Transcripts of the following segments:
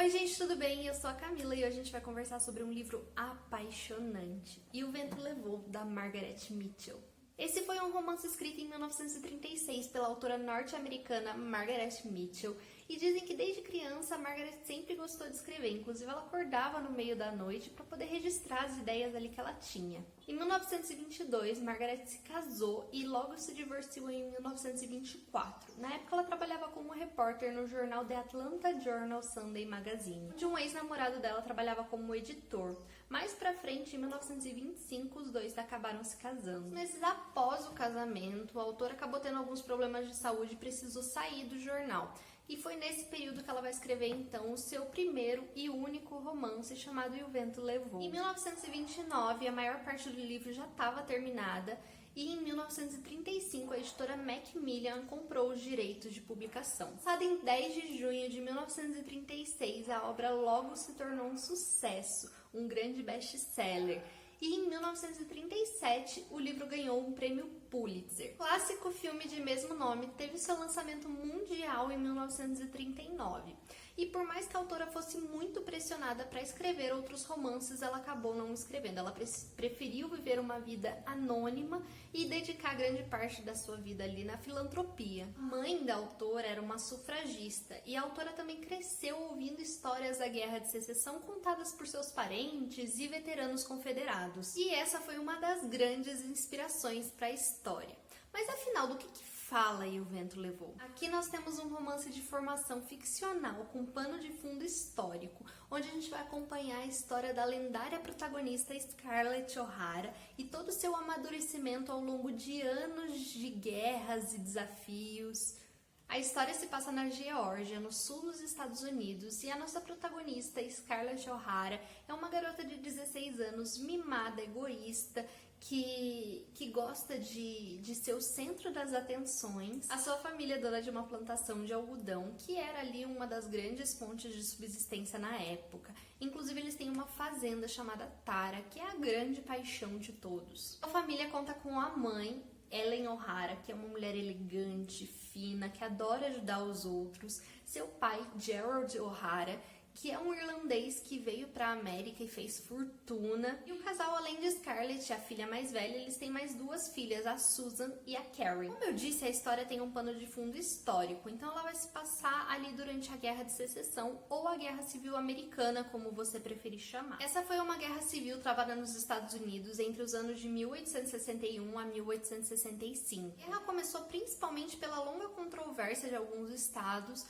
Oi gente, tudo bem? Eu sou a Camila e hoje a gente vai conversar sobre um livro apaixonante, E o Vento Levou, da Margaret Mitchell. Esse foi um romance escrito em 1936 pela autora norte-americana Margaret Mitchell, e dizem que desde criança a Margaret sempre gostou de escrever, inclusive ela acordava no meio da noite para poder registrar as ideias ali que ela tinha. Em 1922, Margaret se casou e logo se divorciou em 1924. Na época ela trabalhava como repórter no jornal The Atlanta Journal-Sunday Magazine, onde um ex-namorado dela trabalhava como editor. Mais pra frente, em 1925, os dois acabaram se casando. Meses após o casamento, a autora acabou tendo alguns problemas de saúde e precisou sair do jornal. E foi nesse período que ela vai escrever, então, o seu primeiro e único romance, chamado E o Vento Levou. Em 1929, a maior parte do livro já estava terminada, e em 1935, a editora Macmillan comprou os direitos de publicação. Lançada em 10 de junho de 1936, a obra logo se tornou um sucesso, um grande best-seller. E em 1937, o livro ganhou um prêmio Pulitzer. O clássico filme de mesmo nome teve seu lançamento mundial em 1939. E por mais que a autora fosse muito pressionada para escrever outros romances, ela acabou não escrevendo. Ela preferiu viver uma vida anônima e dedicar grande parte da sua vida ali na filantropia. A mãe da autora era uma sufragista e a autora também cresceu ouvindo histórias da Guerra de Secessão contadas por seus parentes e veteranos confederados. E essa foi uma das grandes inspirações para a história. Mas afinal, do que fala E o Vento Levou? Aqui nós temos um romance de formação ficcional com pano de fundo histórico, onde a gente vai acompanhar a história da lendária protagonista Scarlett O'Hara e todo o seu amadurecimento ao longo de anos de guerras e desafios. A história se passa na Geórgia, no sul dos Estados Unidos, e a nossa protagonista, Scarlett O'Hara, é uma garota de 16 anos, mimada, egoísta, que gosta de ser o centro das atenções. A sua família é dona de uma plantação de algodão, que era ali uma das grandes fontes de subsistência na época. Inclusive, eles têm uma fazenda chamada Tara, que é a grande paixão de todos. A família conta com a mãe, Ellen O'Hara, que é uma mulher elegante, fina, que adora ajudar os outros. Seu pai, Gerald O'Hara, que é um irlandês que veio para a América e fez fortuna. E o casal, além de Scarlett, a filha mais velha, eles têm mais duas filhas, a Susan e a Carrie. Como eu disse, a história tem um pano de fundo histórico, então ela vai se passar ali durante a Guerra de Secessão ou a Guerra Civil Americana, como você preferir chamar. Essa foi uma guerra civil travada nos Estados Unidos entre os anos de 1861 a 1865. A guerra começou principalmente pela longa controvérsia de alguns estados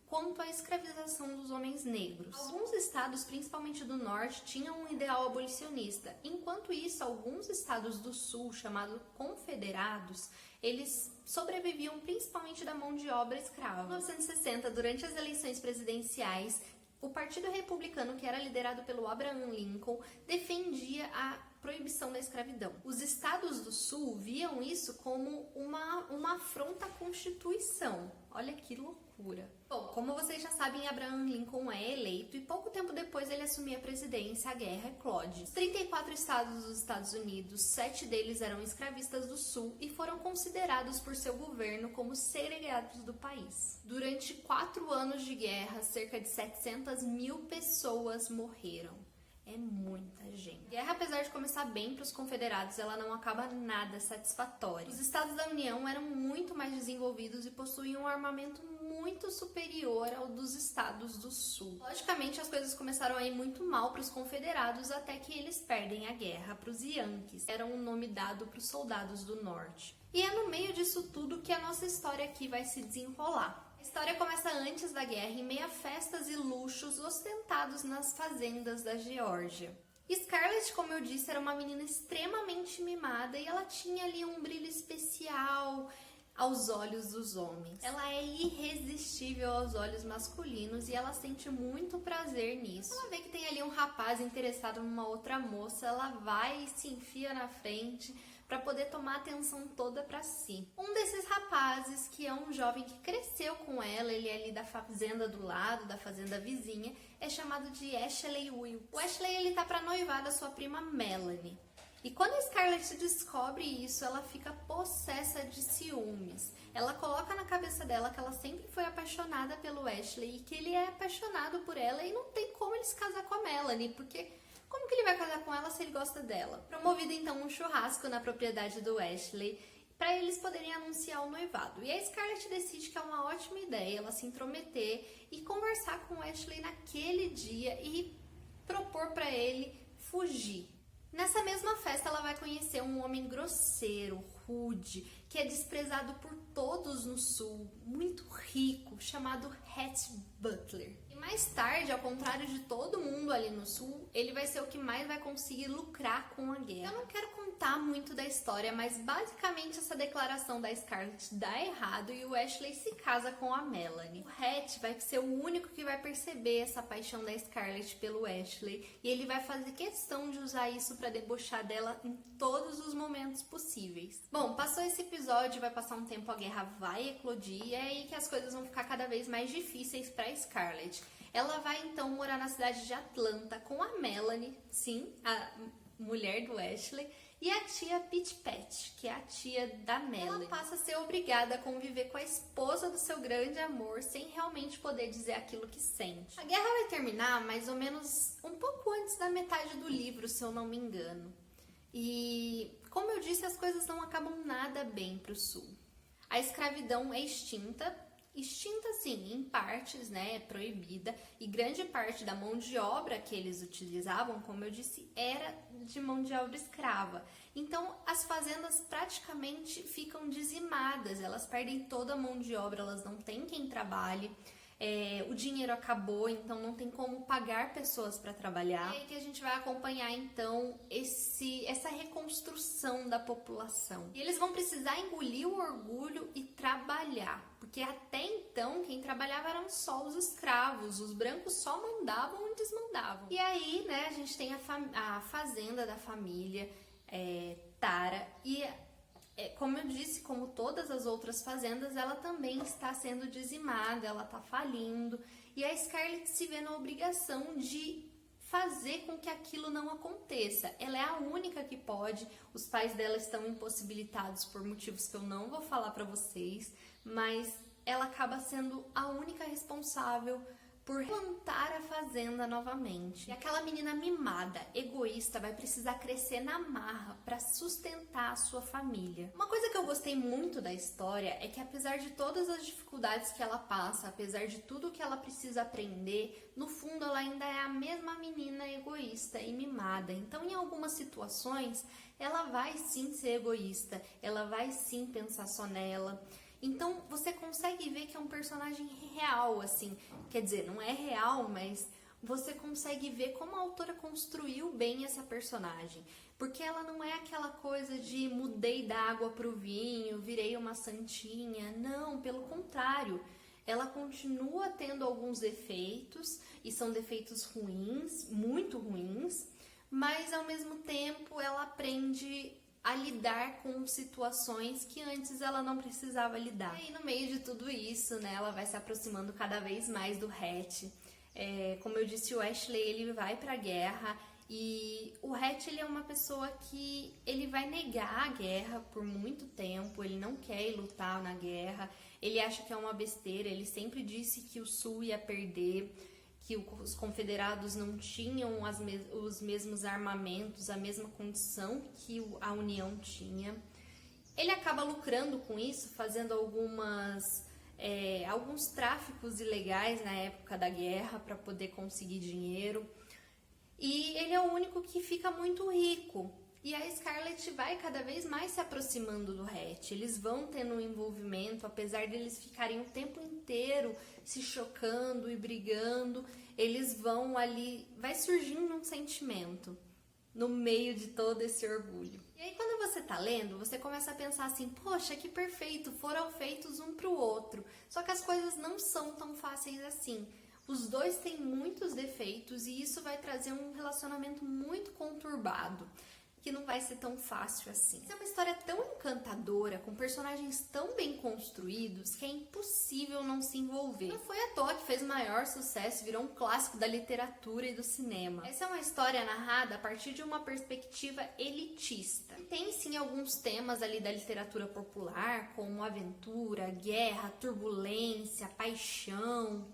quanto à escravização dos homens negros. Alguns estados, principalmente do norte, tinham um ideal abolicionista. Enquanto isso, alguns estados do sul, chamados confederados, eles sobreviviam principalmente da mão de obra escrava. Em 1960, durante as eleições presidenciais, o Partido Republicano, que era liderado pelo Abraham Lincoln, defendia a proibição da escravidão. Os estados do sul viam isso como uma afronta à Constituição. Olha que loucura. Bom, como vocês já sabem, Abraham Lincoln é eleito e pouco tempo depois ele assumia a presidência, a guerra eclode. Os 34 estados dos Estados Unidos, 7 deles eram escravistas do sul e foram considerados por seu governo como segregados do país. Durante 4 anos de guerra, cerca de 700 mil pessoas morreram. É muita gente. A guerra, apesar de começar bem para os confederados, ela não acaba nada satisfatória. Os estados da União eram muito mais desenvolvidos e possuíam um armamento muito superior ao dos estados do sul. Logicamente, as coisas começaram a ir muito mal para os confederados até que eles perdem a guerra para os Yankees, que era um nome dado para os soldados do norte. E é no meio disso tudo que a nossa história aqui vai se desenrolar. A história começa antes da guerra, em meio a festas e luxos ostentados nas fazendas da Geórgia. Scarlett, como eu disse, era uma menina extremamente mimada e ela tinha ali um brilho especial aos olhos dos homens. Ela é irresistível aos olhos masculinos e ela sente muito prazer nisso. Ela vê que tem ali um rapaz interessado numa outra moça, ela vai e se enfia na frente para poder tomar a atenção toda para si. Um desses rapazes, que é um jovem que cresceu com ela, ele é ali da fazenda do lado, da fazenda vizinha, é chamado de Ashley Wilkes. O Ashley, ele tá para noivar da sua prima Melanie. E quando a Scarlett descobre isso, ela fica possessa de ciúmes. Ela coloca na cabeça dela que ela sempre foi apaixonada pelo Ashley e que ele é apaixonado por ela e não tem como ele se casar com a Melanie, porque como que ele vai casar com ela se ele gosta dela? Promovido então um churrasco na propriedade do Ashley para eles poderem anunciar o noivado. E a Scarlett decide que é uma ótima ideia ela se intrometer e conversar com o Ashley naquele dia e propor para ele fugir. Nessa mesma festa, ela vai conhecer um homem grosseiro, rude, que é desprezado por todos no sul, muito rico, chamado Rhett Butler. E mais tarde, ao contrário de todo mundo ali no sul, ele vai ser o que mais vai conseguir lucrar com a guerra. Eu não quero contar muito da história, mas basicamente essa declaração da Scarlett dá errado e o Ashley se casa com a Melanie. O Rhett vai ser o único que vai perceber essa paixão da Scarlett pelo Ashley e ele vai fazer questão de usar isso para debochar dela em todos os momentos possíveis. Bom, passou esse episódio, vai passar um tempo, a guerra vai eclodir e é aí que as coisas vão ficar cada vez mais difíceis para Scarlett. Ela vai então morar na cidade de Atlanta com a Melanie, sim, a mulher do Ashley, e a tia Pitty Pat, que é a tia da Melanie. Ela passa a ser obrigada a conviver com a esposa do seu grande amor sem realmente poder dizer aquilo que sente. A guerra vai terminar mais ou menos um pouco antes da metade do livro, se eu não me engano. E, como eu disse, as coisas não acabam nada bem para o sul. A escravidão é extinta sim, em partes, né, é proibida, e grande parte da mão de obra que eles utilizavam, como eu disse, era de mão de obra escrava. Então, as fazendas praticamente ficam dizimadas, elas perdem toda a mão de obra, elas não têm quem trabalhe. O dinheiro acabou, então não tem como pagar pessoas para trabalhar. É aí que a gente vai acompanhar então essa reconstrução da população. E eles vão precisar engolir o orgulho e trabalhar, porque até então quem trabalhava eram só os escravos, os brancos só mandavam e desmandavam. E aí, né, a gente tem a fazenda da família Tara e como eu disse, como todas as outras fazendas, ela também está sendo dizimada, ela está falindo. E a Scarlett se vê na obrigação de fazer com que aquilo não aconteça. Ela é a única que pode, os pais dela estão impossibilitados por motivos que eu não vou falar para vocês, mas ela acaba sendo a única responsável por plantar a fazenda novamente. E aquela menina mimada, egoísta, vai precisar crescer na marra para sustentar a sua família. Uma coisa que eu gostei muito da história é que apesar de todas as dificuldades que ela passa, apesar de tudo que ela precisa aprender, no fundo ela ainda é a mesma menina egoísta e mimada. Então, em algumas situações, ela vai sim ser egoísta, ela vai sim pensar só nela. Então, você consegue ver que é um personagem real, assim. Quer dizer, não é real, mas você consegue ver como a autora construiu bem essa personagem. Porque ela não é aquela coisa de mudei da água pro vinho, virei uma santinha. Não, pelo contrário. Ela continua tendo alguns defeitos, e são defeitos ruins, muito ruins, mas ao mesmo tempo ela aprende a lidar com situações que antes ela não precisava lidar. E aí, no meio de tudo isso, né, ela vai se aproximando cada vez mais do Rhett. Como eu disse, o Ashley, ele vai pra guerra e o Rhett, ele é uma pessoa que ele vai negar a guerra por muito tempo, ele não quer ir lutar na guerra, ele acha que é uma besteira, ele sempre disse que o Sul ia perder, que os confederados não tinham os mesmos armamentos, a mesma condição que a União tinha. Ele acaba lucrando com isso, fazendo alguns tráficos ilegais na época da guerra para poder conseguir dinheiro. E ele é o único que fica muito rico. E a Scarlett vai cada vez mais se aproximando do Rhett. Eles vão tendo um envolvimento, apesar de eles ficarem o tempo inteiro se chocando e brigando, eles vão ali, vai surgindo um sentimento no meio de todo esse orgulho. E aí, quando você tá lendo, você começa a pensar assim, poxa, que perfeito, foram feitos um pro outro. Só que as coisas não são tão fáceis assim. Os dois têm muitos defeitos e isso vai trazer um relacionamento muito conturbado. que não vai ser tão fácil assim. Essa é uma história tão encantadora, com personagens tão bem construídos, que é impossível não se envolver. Não foi à toa que fez o maior sucesso, virou um clássico da literatura e do cinema. Essa é uma história narrada a partir de uma perspectiva elitista. Tem sim alguns temas ali da literatura popular, como aventura, guerra, turbulência, paixão,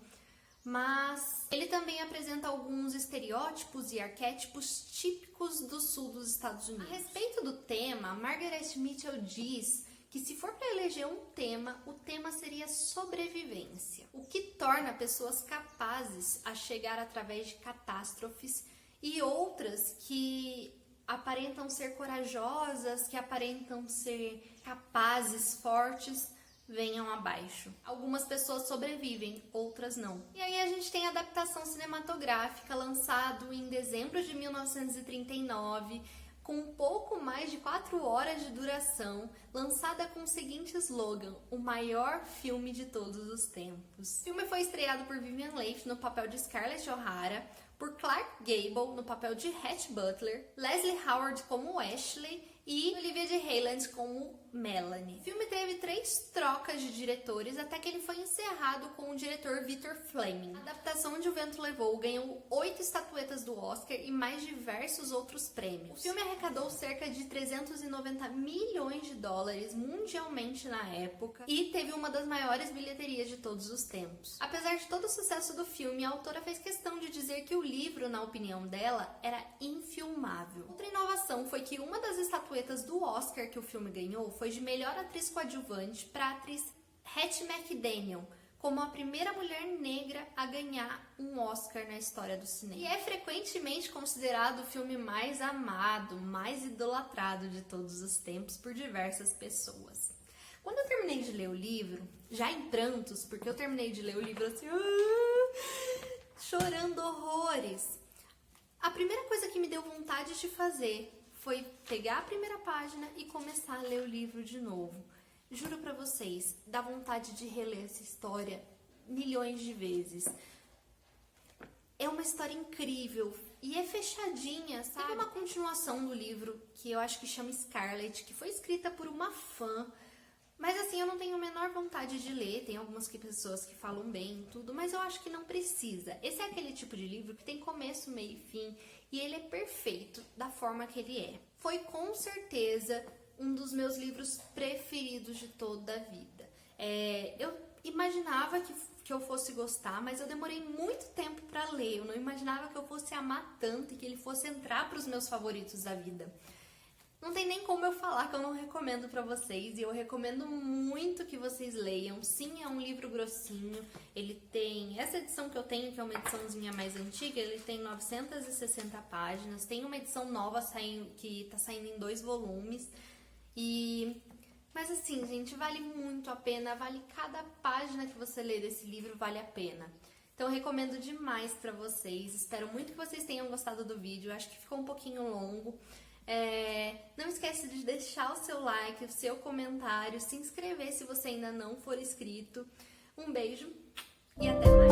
mas ele também apresenta alguns estereótipos e arquétipos típicos do sul dos Estados Unidos. A respeito do tema, Margaret Mitchell diz que se for para eleger um tema, o tema seria sobrevivência, o que torna pessoas capazes a chegar através de catástrofes e outras que aparentam ser corajosas, que aparentam ser capazes, fortes, venham abaixo. Algumas pessoas sobrevivem, outras não. E aí a gente tem a adaptação cinematográfica, lançado em dezembro de 1939, com um pouco mais de 4 horas de duração, lançada com o seguinte slogan: o maior filme de todos os tempos. O filme foi estreado por Vivien Leigh no papel de Scarlett O'Hara, por Clark Gable no papel de Hatch Butler, Leslie Howard como Ashley e Olivia de Havilland como Melanie. O filme teve 3 trocas de diretores até que ele foi encerrado com o diretor Victor Fleming. A adaptação de O Vento Levou ganhou 8 estatuetas do Oscar e mais diversos outros prêmios. O filme arrecadou cerca de 390 milhões de dólares mundialmente na época e teve uma das maiores bilheterias de todos os tempos. Apesar de todo o sucesso do filme, a autora fez questão de dizer que o livro, na opinião dela, era infilmável. Outra inovação foi que uma das estatuetas do Oscar que o filme ganhou foi de melhor atriz coadjuvante para a atriz Hattie McDaniel, como a primeira mulher negra a ganhar um Oscar na história do cinema. E é frequentemente considerado o filme mais amado, mais idolatrado de todos os tempos por diversas pessoas. Quando eu terminei de ler o livro, já em prantos, porque eu terminei de ler o livro assim, chorando horrores, a primeira coisa que me deu vontade de fazer foi pegar a primeira página e começar a ler o livro de novo. Juro pra vocês, dá vontade de reler essa história milhões de vezes. É uma história incrível e é fechadinha, sabe? Tem uma continuação do livro que eu acho que chama Scarlett, que foi escrita por uma fã. Mas assim, eu não tenho a menor vontade de ler, tem algumas pessoas que falam bem e tudo, mas eu acho que não precisa. Esse é aquele tipo de livro que tem começo, meio e fim, e ele é perfeito da forma que ele é. Foi com certeza um dos meus livros preferidos de toda a vida. Eu imaginava que eu fosse gostar, mas eu demorei muito tempo para ler, eu não imaginava que eu fosse amar tanto e que ele fosse entrar para os meus favoritos da vida. Não tem nem como eu falar que eu não recomendo pra vocês, e eu recomendo muito que vocês leiam. Sim, é um livro grossinho, ele tem, essa edição que eu tenho, que é uma ediçãozinha mais antiga, ele tem 960 páginas, tem uma edição nova que tá saindo em 2 volumes, mas assim, gente, vale muito a pena, vale cada página que você lê desse livro, vale a pena. Então eu recomendo demais pra vocês, espero muito que vocês tenham gostado do vídeo, acho que ficou um pouquinho longo. Não esquece de deixar o seu like, o seu comentário, se inscrever se você ainda não for inscrito. Um beijo e até mais!